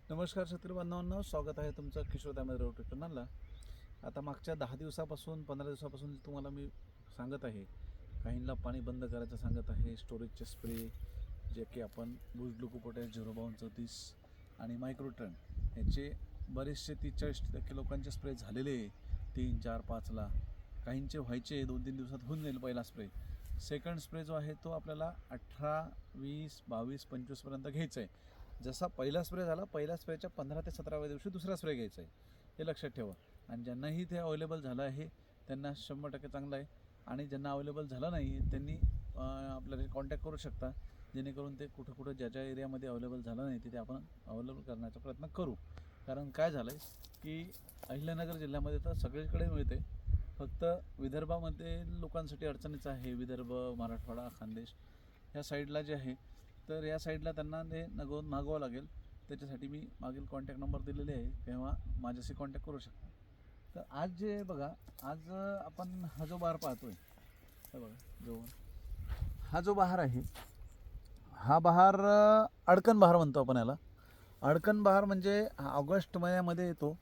नमस्कार शेतकरी बांधवांनो, स्वागत आहे तुमचं किशोर दामोदर रोटे चॅनलला। आता मागच्या 10 दिवसापासून 15 दिवसापासून तुम्हाला मी सांगत आहे, काहींना पाणी बंद करायचं सांगत आहे। स्टोरेजचे स्प्रे जे की आपण बुजलुकोपोटॅश 05234 आणि मायक्रोट्रन ह्याचे बरेचसे 30-40% लोकांचे स्प्रे झालेले 3, 4, 5ला, काहींचे व्हायचे 2-3 दिवसात होऊन जाईल पहिला स्प्रे। सेकंड स्प्रे जो आहे तो आपल्याला 18, 20, 22, 25 पर्यंत घ्यायचा आहे। जसा पहिला स्प्रे झाला, पहिल्या स्प्रेच्या 15 ते 17व्या दिवशी दुसरा स्प्रे घ्यायचा आहे, हे लक्षात ठेवा। आणि ज्यांनाही ते अवेलेबल झालं आहे त्यांना 100% चांगलं आहे, आणि ज्यांना अवेलेबल झालं नाही त्यांनी आपल्याला कॉन्टॅक्ट करू शकता, जेणेकरून ते कुठं ज्या एरियामध्ये अवेलेबल झालं नाही तिथे आपण अवेलेबल करण्याचा प्रयत्न करू। कारण काय झालं आहे की अहिल्यानगर जिल्ह्यामध्ये तर सगळीकडे मिळते, फक्त विदर्भामध्ये लोकांसाठी अडचणीचं आहे। विदर्भ, मराठवाडा, खानदेश ह्या साईडला जे आहे, तर या साईडला त्यांना ते मागवावं लागेल। त्याच्यासाठी मी मागील कॉन्टॅक्ट नंबर दिलेले आहे, तेव्हा माझ्याशी कॉन्टॅक्ट करू शकता। तर आज जे बघा, आज आपण हा जो बहार पाहतोय, हे बघा, हा जो बहार आहे, हा बहार अडकण बहार म्हणतो आपण याला। अडकण बहार म्हणजे ऑगस्ट महिन्यामध्ये येतो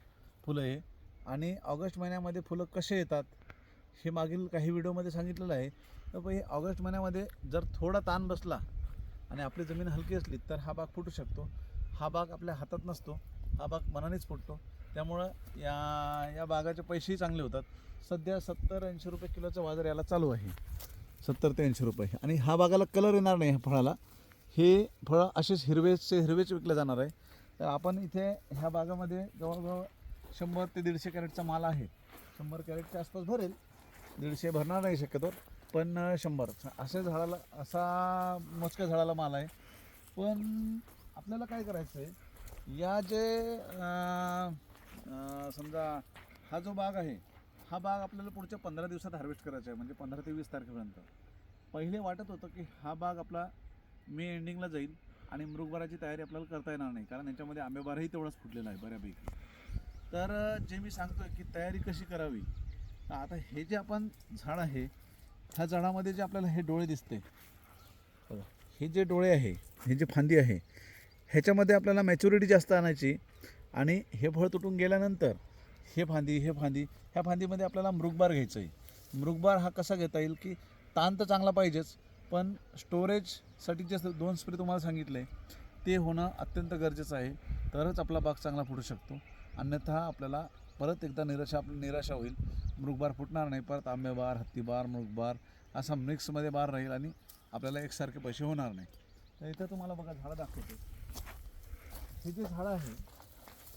फुलं हे, आणि ऑगस्ट महिन्यामध्ये फुलं कसे येतात हे मागील काही व्हिडिओमध्ये सांगितलेलं आहे। तर हे ऑगस्ट महिन्यामध्ये जर थोडा ताण बसला आणि आपली जमीन हलकी असली तर हा बाग फुटू शकतो। हा बाग आपल्या हातात नसतो, हा बाग मनानेच फुटतो। त्यामुळं या बागाचे पैसेही चांगले होतात। सध्या 70-80 रुपये किलोचा बाजार याला चालू आहे, 70 ते 80 रुपये। आणि हा बागाला कलर येणार नाही, ह्या फळाला हे फळं असेच हिरवेच विकले जाणार आहे। तर आपण इथे ह्या बागामध्ये जवळजवळ 100 ते 150 कॅरेटचा माल आहे। 100 कॅरेटच्या आसपास भरेल, 150 भरणार नाही शक्यतो, पण 100 अशा झाडाला, असा मोजक्या झाडाला माल आहे। पण आपल्याला काय करायचं आहे, या जे समजा हा जो बाग आहे, हा बाग आपल्याला पुढच्या 15 दिवसात हार्वेस्ट करायचा आहे, म्हणजे 15 ते 20 तारखेपर्यंत। पहिले वाटत होतं की हा बाग आपला मे एंडिंगला जाईल आणि मृगबाराची तयारी आपल्याला करता येणार नाही, कारण याच्यामध्ये आंबेबारही तेवढाच फुटलेला आहे बऱ्यापैकी। तर जे मी सांगतोय की तयारी कशी करावी, तर आता हे जे आपण झाड आहे, ह्या झाडामध्ये जे आपल्याला हे डोळे दिसते बघा, हे जे डोळे आहे, हे जे फांदी आहे, ह्याच्यामध्ये आपल्याला मॅच्युरिटी जास्त आणायची। आणि हे फळ तुटून गेल्यानंतर ह्या फांदीमध्ये आपल्याला मृगबार घ्यायचं आहे। मृगबार हा कसा घेता येईल की ताण तर चांगला पाहिजेच, पण स्टोरेजसाठी जे 2 स्प्रे तुम्हाला सांगितले ते होणं अत्यंत गरजेचं आहे, तरच आपला बाग चांगला फुटू शकतो। अन्यथा आपल्याला परत एकदा निराशा होईल, मृगबार फुटणार नाही, परत आंबेबार, हत्तीबार, मृगबार असा मिक्समध्ये बार राहील आणि आपल्याला एकसारखे पैसे होणार नाही। तर इथं तुम्हाला बघा झाडं दाखवतो, हे जे झाडं आहे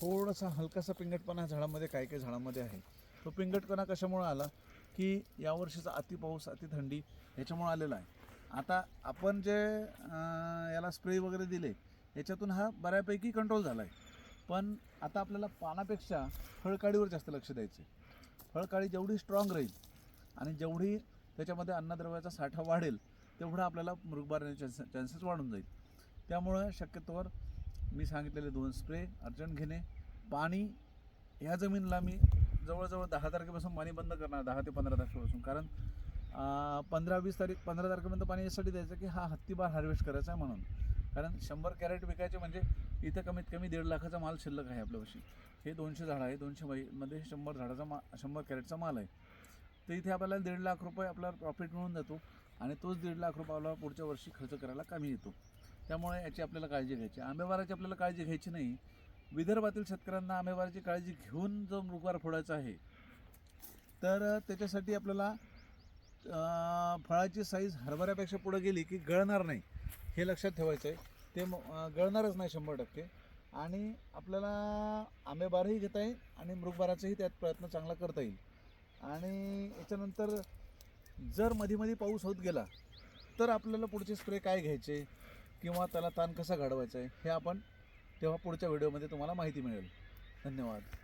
थोडासा हलकासा पिंगटपणा झाडामध्ये काही झाडामध्ये आहे। तो पिंगटपणा कशामुळे आला की यावर्षीचा अति पाऊस, अति थंडी ह्याच्यामुळे आलेला आहे। आता आपण जे याला स्प्रे वगैरे दिले याच्यातून हा बऱ्यापैकी कंट्रोल झाला आहे, पण आता आपल्याला पानापेक्षा फळकाळीवर जास्त लक्ष द्यायचं आहे। फळकाळी जेवढी स्ट्रॉंग राहील आणि जेवढी त्याच्यामध्ये अन्नद्रव्याचा साठा वाढेल, तेवढा आपल्याला मृगबार येण्याचे चान्सेस वाढून जाईल। त्यामुळे शक्यतोवर मी सांगितलेले 2 स्प्रे अर्जंट घेणे। पाणी ह्या जमिनीला मी जवळजवळ 10 तारखेपासून पाणी बंद करणार, 10 ते 15 तारखेपासून, कारण 15 तारखेपर्यंत पाणी यासाठी द्यायचं की हा हत्तीबार हार्वेस्ट करायचा आहे म्हणून। कारण 100 कॅरेट विकायचे म्हणजे इथं कमीत कमी 1.5 लाखाचा माल शिल्लक आहे आपल्यापाशी। हे 200 झाडं आहे, 200 मध्ये 100 कॅरेटचा माल आहे। तर इथे आपल्याला 1.5 लाख रुपये आपल्याला प्रॉफिट मिळून जातो, आणि तोच 1.5 लाख रुपये आपल्याला पुढच्या वर्षी खर्च करायला कामी येतो। त्यामुळे याची आपल्याला काळजी घ्यायची, आंबेबाराची आपल्याला काळजी घ्यायची नाही। विदर्भातील शेतकऱ्यांना आंबेबाराची काळजी घेऊन जो मृगबार फोडायचा आहे, तर त्याच्यासाठी आपल्याला फळाची साईज हरभऱ्यापेक्षा पुढे गेली की गळणार नाही, हे लक्षात ठेवायचं आहे। ते गळणारच नाही 100%, आणि आपल्याला आंबेबारही घेता येईल आणि मृगबाराचाही त्यात प्रयत्न चांगला करता येईल। आणि याच्यानंतर जर मध्ये पाऊस होत गेला तर आपल्याला पुढचे स्प्रे काय घ्यायचे किंवा त्याला ताण कसा घडवायचा आहे, हे आपण तेव्हा पुढच्या व्हिडिओमध्ये तुम्हाला माहिती मिळेल। धन्यवाद।